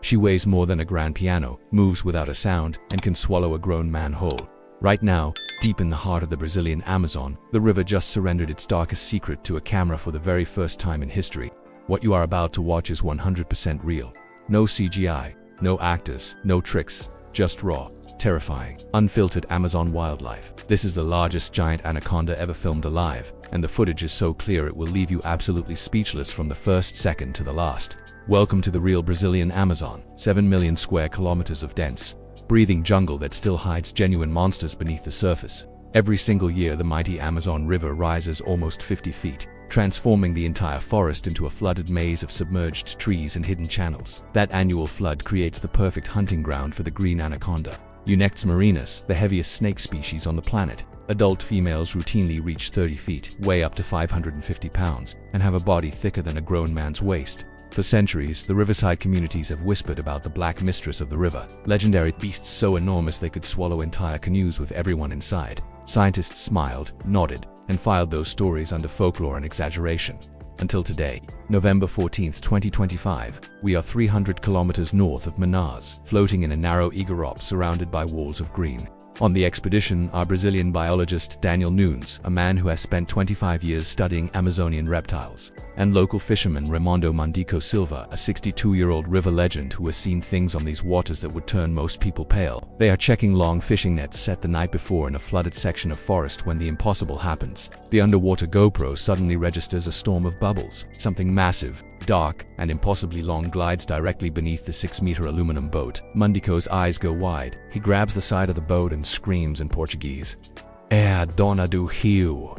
She weighs more than a grand piano, moves without a sound, and can swallow a grown man whole. Right now, deep in the heart of the Brazilian Amazon, the river just surrendered its darkest secret to a camera for the very first time in history. What you are about to watch is 100% real. No CGI, no actors, no tricks, just raw, terrifying, unfiltered Amazon wildlife. This is the largest giant anaconda ever filmed alive, and the footage is so clear it will leave you absolutely speechless from the first second to the last. Welcome to the real Brazilian Amazon, 7 million square kilometers of dense, breathing jungle that still hides genuine monsters beneath the surface. Every single year, the mighty Amazon River rises almost 50 feet, transforming the entire forest into a flooded maze of submerged trees and hidden channels. That annual flood creates the perfect hunting ground for the green anaconda, Unex marinus, the heaviest snake species on the planet. Adult females routinely reach 30 feet, weigh up to 550 pounds, and have a body thicker than a grown man's waist. For centuries, the riverside communities have whispered about the black mistress of the river, legendary beasts so enormous they could swallow entire canoes with everyone inside. Scientists smiled, nodded, and filed those stories under folklore and exaggeration. Until today, November 14, 2025, we are 300 kilometers north of Manaus, floating in a narrow Igorop surrounded by walls of green. On the expedition are Brazilian biologist Daniel Nunes, a man who has spent 25 years studying Amazonian reptiles, and local fisherman Raimundo Mandico Silva, a 62-year-old river legend who has seen things on these waters that would turn most people pale. They are checking long fishing nets set the night before in a flooded section of forest when the impossible happens. The underwater GoPro suddenly registers a storm of bubbles. Something massive, dark, and impossibly long glides directly beneath the 6-meter aluminum boat. Mandico's eyes go wide. He grabs the side of the boat and screams in Portuguese, "É a dona do rio!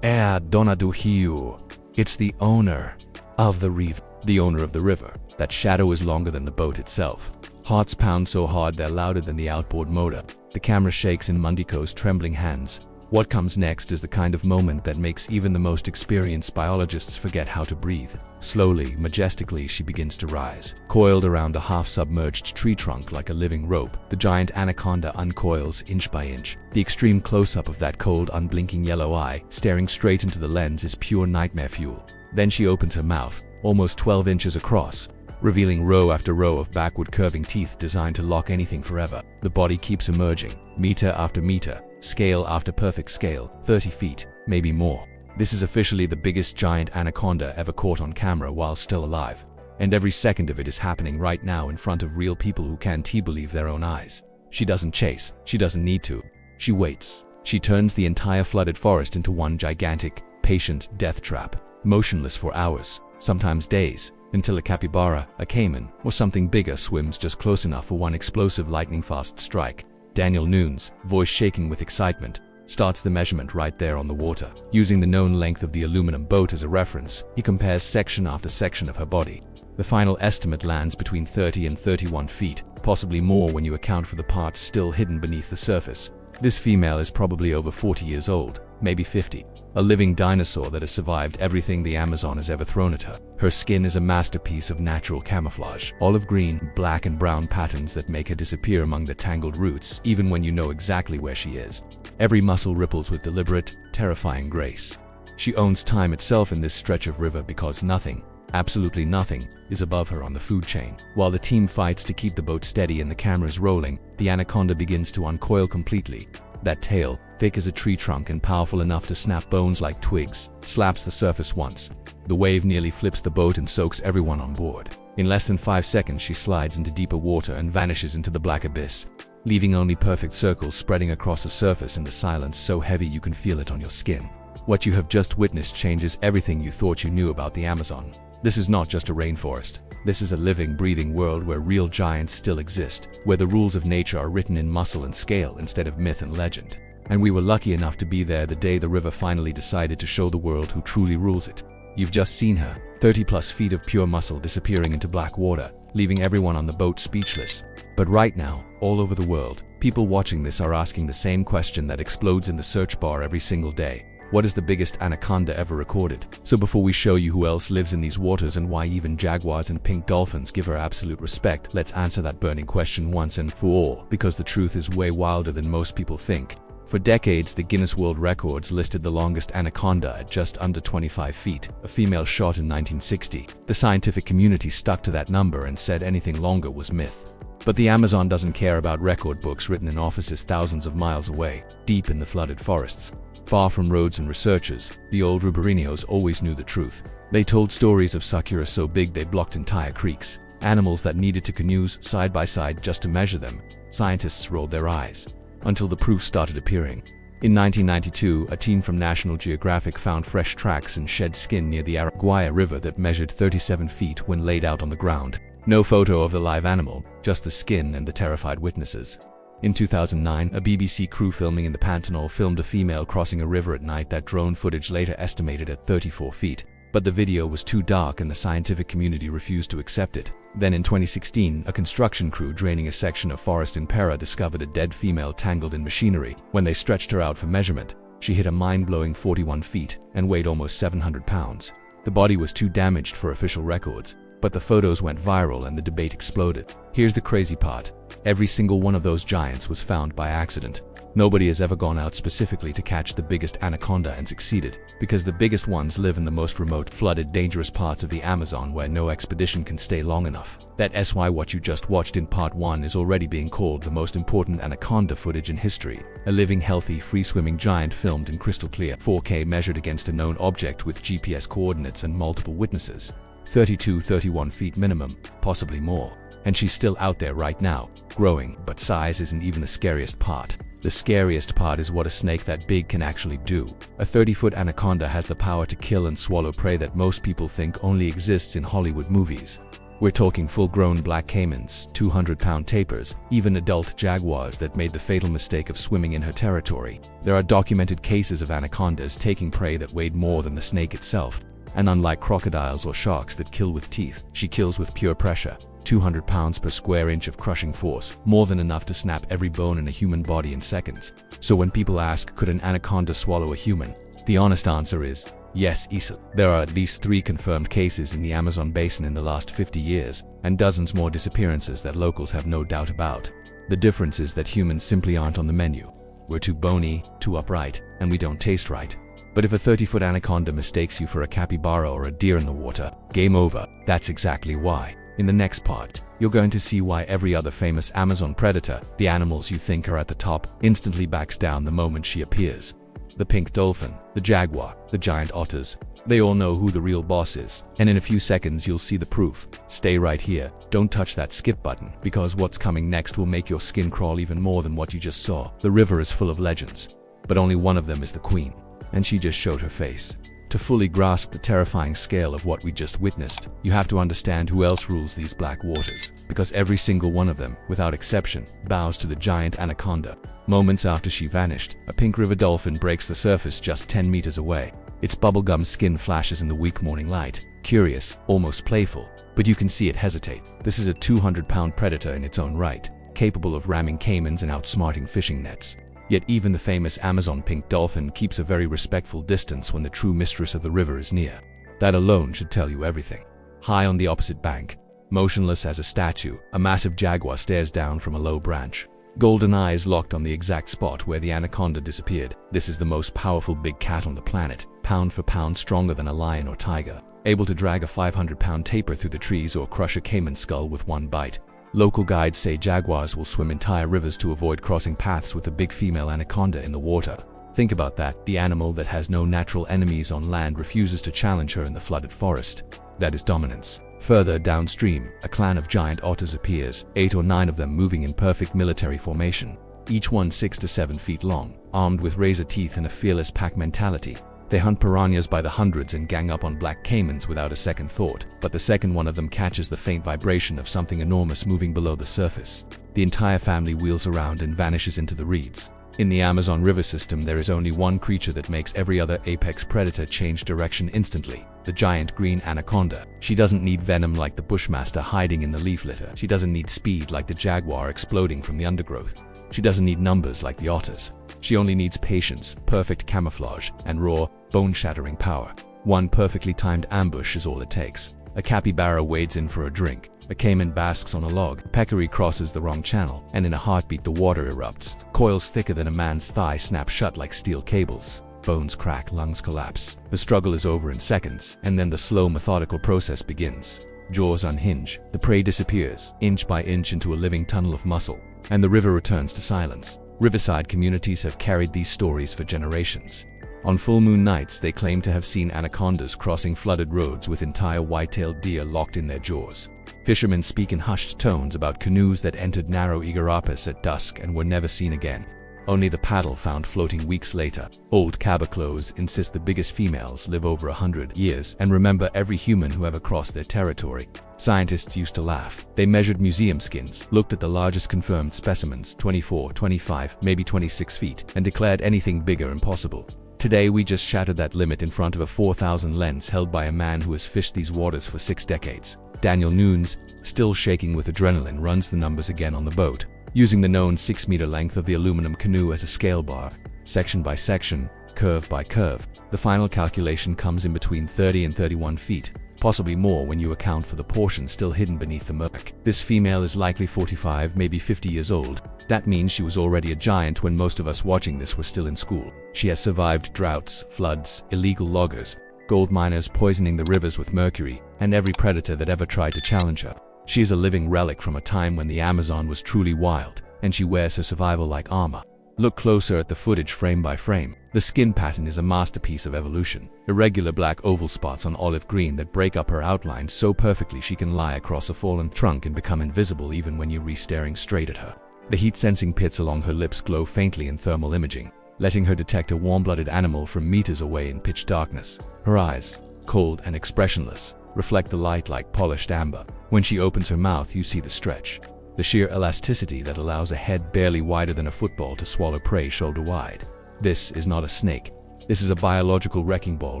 É a dona do rio!" It's the owner of the reef, the owner of the river. That shadow is longer than the boat itself. Hearts pound so hard they're louder than the outboard motor. The camera shakes in Mandico's trembling hands. What comes next is the kind of moment that makes even the most experienced biologists forget how to breathe. Slowly, majestically, she begins to rise. Coiled around a half-submerged tree trunk like a living rope, the giant anaconda uncoils inch by inch. The extreme close-up of that cold, unblinking yellow eye, staring straight into the lens, is pure nightmare fuel. Then she opens her mouth, almost 12 inches across, revealing row after row of backward curving teeth designed to lock anything forever. The body keeps emerging, meter after meter, scale after perfect scale, 30 feet, maybe more. This is officially the biggest giant anaconda ever caught on camera while still alive. And every second of it is happening right now in front of real people who can't believe their own eyes. She doesn't chase. She doesn't need to. She waits. She turns the entire flooded forest into one gigantic, patient death trap, motionless for hours, sometimes days, until a capybara, a caiman, or something bigger swims just close enough for one explosive lightning-fast strike. Daniel Nunes, voice shaking with excitement, starts the measurement right there on the water. Using the known length of the aluminum boat as a reference, he compares section after section of her body. The final estimate lands between 30 and 31 feet, possibly more when you account for the parts still hidden beneath the surface. This female is probably over 40 years old, maybe 50. A living dinosaur that has survived everything the Amazon has ever thrown at her. Her skin is a masterpiece of natural camouflage. Olive green, black and brown patterns that make her disappear among the tangled roots, even when you know exactly where she is. Every muscle ripples with deliberate, terrifying grace. She owns time itself in this stretch of river because nothing, absolutely nothing, is above her on the food chain. While the team fights to keep the boat steady and the cameras rolling, the anaconda begins to uncoil completely. That tail, thick as a tree trunk and powerful enough to snap bones like twigs, slaps the surface once. The wave nearly flips the boat and soaks everyone on board. In less than 5 seconds, she slides into deeper water and vanishes into the black abyss, leaving only perfect circles spreading across the surface and the silence so heavy you can feel it on your skin. What you have just witnessed changes everything you thought you knew about the Amazon. This is not just a rainforest. This is a living, breathing world where real giants still exist, where the rules of nature are written in muscle and scale instead of myth and legend. And we were lucky enough to be there the day the river finally decided to show the world who truly rules it. You've just seen her, 30+ feet of pure muscle disappearing into black water, leaving everyone on the boat speechless. But right now, all over the world, people watching this are asking the same question that explodes in the search bar every single day. What is the biggest anaconda ever recorded? So before we show you who else lives in these waters and why even jaguars and pink dolphins give her absolute respect, let's answer that burning question once and for all, because the truth is way wilder than most people think. For decades, the Guinness World Records listed the longest anaconda at just under 25 feet, a female shot in 1960. The scientific community stuck to that number and said anything longer was myth. But the Amazon doesn't care about record books written in offices thousands of miles away, deep in the flooded forests. Far from roads and researchers, the old riberinos always knew the truth. They told stories of sakura so big they blocked entire creeks, animals that needed to canoes side by side just to measure them. Scientists rolled their eyes, until the proof started appearing. In 1992, a team from National Geographic found fresh tracks and shed skin near the Araguaia River that measured 37 feet when laid out on the ground. No photo of the live animal, just the skin and the terrified witnesses. In 2009, a BBC crew filming in the Pantanal filmed a female crossing a river at night that drone footage later estimated at 34 feet. But the video was too dark and the scientific community refused to accept it. Then in 2016, a construction crew draining a section of forest in Para discovered a dead female tangled in machinery. When they stretched her out for measurement, she hit a mind-blowing 41 feet and weighed almost 700 pounds. The body was too damaged for official records, but the photos went viral and the debate exploded. Here's the crazy part. Every single one of those giants was found by accident. Nobody has ever gone out specifically to catch the biggest anaconda and succeeded, because the biggest ones live in the most remote, flooded, dangerous parts of the Amazon where no expedition can stay long enough. That's why what you just watched in part 1 is already being called the most important anaconda footage in history. A living, healthy, free-swimming giant filmed in crystal clear 4K measured against a known object with GPS coordinates and multiple witnesses. 31 feet minimum, possibly more. And she's still out there right now, growing. But size isn't even the scariest part. The scariest part is what a snake that big can actually do. A 30-foot anaconda has the power to kill and swallow prey that most people think only exists in Hollywood movies. We're talking full-grown black caimans, 200-pound tapirs, even adult jaguars that made the fatal mistake of swimming in her territory. There are documented cases of anacondas taking prey that weighed more than the snake itself. And unlike crocodiles or sharks that kill with teeth, she kills with pure pressure. 200 pounds per square inch of crushing force, more than enough to snap every bone in a human body in seconds. So when people ask, could an anaconda swallow a human? The honest answer is, yes, easily. There are at least 3 confirmed cases in the Amazon basin in the last 50 years, and dozens more disappearances that locals have no doubt about. The difference is that humans simply aren't on the menu. We're too bony, too upright, and we don't taste right. But if a 30-foot anaconda mistakes you for a capybara or a deer in the water, game over. That's exactly why. In the next part, you're going to see why every other famous Amazon predator, the animals you think are at the top, instantly backs down the moment she appears. The pink dolphin, the jaguar, the giant otters, they all know who the real boss is. And in a few seconds you'll see the proof. Stay right here, don't touch that skip button, because what's coming next will make your skin crawl even more than what you just saw. The river is full of legends, but only one of them is the queen. And she just showed her face. To fully grasp the terrifying scale of what we just witnessed, you have to understand who else rules these black waters. Because every single one of them, without exception, bows to the giant anaconda. Moments after she vanished, a pink river dolphin breaks the surface just 10 meters away. Its bubblegum skin flashes in the weak morning light. Curious, almost playful, but you can see it hesitate. This is a 200-pound predator in its own right, capable of ramming caimans and outsmarting fishing nets. Yet even the famous Amazon pink dolphin keeps a very respectful distance when the true mistress of the river is near. That alone should tell you everything. High on the opposite bank, motionless as a statue, a massive jaguar stares down from a low branch. Golden eyes locked on the exact spot where the anaconda disappeared. This is the most powerful big cat on the planet, pound for pound stronger than a lion or tiger, able to drag a 500-pound tapir through the trees or crush a caiman skull with one bite. Local guides say jaguars will swim entire rivers to avoid crossing paths with a big female anaconda in the water. Think about that, the animal that has no natural enemies on land refuses to challenge her in the flooded forest. That is dominance. Further downstream, a clan of giant otters appears, 8 or 9 of them moving in perfect military formation. Each one 6 to 7 feet long, armed with razor teeth and a fearless pack mentality. They hunt piranhas by the hundreds and gang up on black caimans without a second thought. But the second one of them catches the faint vibration of something enormous moving below the surface, the entire family wheels around and vanishes into the reeds. In the Amazon river system, there is only one creature that makes every other apex predator change direction instantly: the giant green anaconda. She doesn't need venom like the bushmaster hiding in the leaf litter. She doesn't need speed like the jaguar exploding from the undergrowth. She doesn't need numbers like the otters. She only needs patience, perfect camouflage, and raw, bone-shattering power. One perfectly timed ambush is all it takes. A capybara wades in for a drink, A caiman basks on a log, a peccary crosses the wrong channel, and in a heartbeat the water erupts. Coils thicker than a man's thigh snap shut like steel cables. Bones crack, lungs collapse. The struggle is over in seconds, and then the slow, methodical process begins. Jaws unhinge, the prey disappears, inch by inch into a living tunnel of muscle, and the river returns to silence. Riverside communities have carried these stories for generations. On full moon nights, they claim to have seen anacondas crossing flooded roads with entire white-tailed deer locked in their jaws. Fishermen speak in hushed tones about canoes that entered narrow igarapes at dusk and were never seen again. Only the paddle found floating weeks later. Old caboclos insist the biggest females live over 100 years and remember every human who ever crossed their territory. Scientists used to laugh. They measured museum skins, looked at the largest confirmed specimens, 24, 25, maybe 26 feet, and declared anything bigger impossible. Today we just shattered that limit in front of a 4,000 lens held by a man who has fished these waters for 6 decades. Daniel Nunes, still shaking with adrenaline, runs the numbers again on the boat, using the known 6-meter length of the aluminum canoe as a scale bar. Section by section, curve by curve, the final calculation comes in between 30 and 31 feet, possibly more when you account for the portion still hidden beneath the murk. This female is likely 45, maybe 50 years old. That means she was already a giant when most of us watching this were still in school. She has survived droughts, floods, illegal loggers, gold miners poisoning the rivers with mercury, and every predator that ever tried to challenge her. She is a living relic from a time when the Amazon was truly wild, and she wears her survival like armor. Look closer at the footage frame by frame. The skin pattern is a masterpiece of evolution. Irregular black oval spots on olive green that break up her outline so perfectly she can lie across a fallen trunk and become invisible even when you're staring straight at her. The heat-sensing pits along her lips glow faintly in thermal imaging, letting her detect a warm-blooded animal from meters away in pitch darkness. Her eyes, cold and expressionless, reflect the light like polished amber. When she opens her mouth, you see the stretch, the sheer elasticity that allows a head barely wider than a football to swallow prey shoulder wide. This is not a snake. This is a biological wrecking ball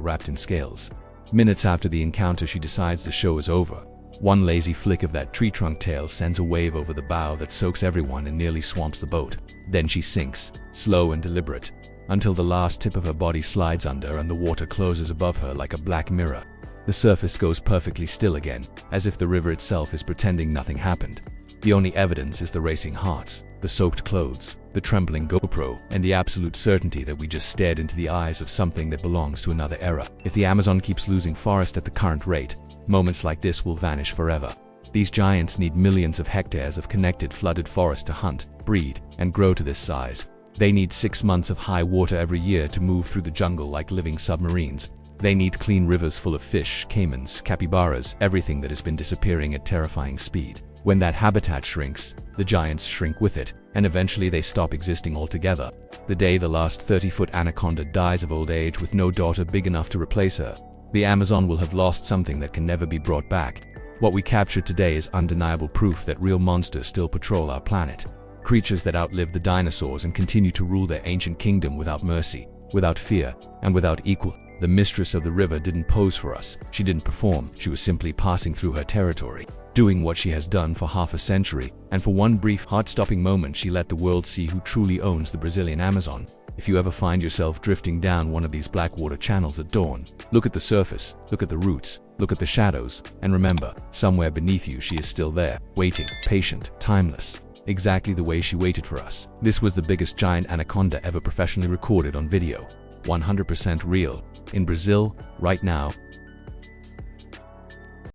wrapped in scales. Minutes after the encounter, she decides the show is over. One lazy flick of that tree trunk tail sends a wave over the bow that soaks everyone and nearly swamps the boat. Then she sinks, slow and deliberate, until the last tip of her body slides under and the water closes above her like a black mirror. The surface goes perfectly still again, as if the river itself is pretending nothing happened. The only evidence is the racing hearts, the soaked clothes, the trembling GoPro, and the absolute certainty that we just stared into the eyes of something that belongs to another era. If the Amazon keeps losing forest at the current rate, moments like this will vanish forever. These giants need millions of hectares of connected flooded forest to hunt, breed, and grow to this size. They need 6 months of high water every year to move through the jungle like living submarines. They need clean rivers full of fish, caimans, capybaras, everything that has been disappearing at terrifying speed. When that habitat shrinks, the giants shrink with it, and eventually they stop existing altogether. The day the last 30-foot anaconda dies of old age with no daughter big enough to replace her, the Amazon will have lost something that can never be brought back. What we captured today is undeniable proof that real monsters still patrol our planet. Creatures that outlived the dinosaurs and continue to rule their ancient kingdom without mercy, without fear, and without equal. The mistress of the river didn't pose for us. She didn't perform. She was simply passing through her territory, doing what she has done for half a century, and for one brief, heart-stopping moment she let the world see who truly owns the Brazilian Amazon. If you ever find yourself drifting down one of these blackwater channels at dawn, look at the surface, look at the roots, look at the shadows, and remember, somewhere beneath you she is still there, waiting, patient, timeless, exactly the way she waited for us. This was the biggest giant anaconda ever professionally recorded on video. 100% real. In Brazil, right now,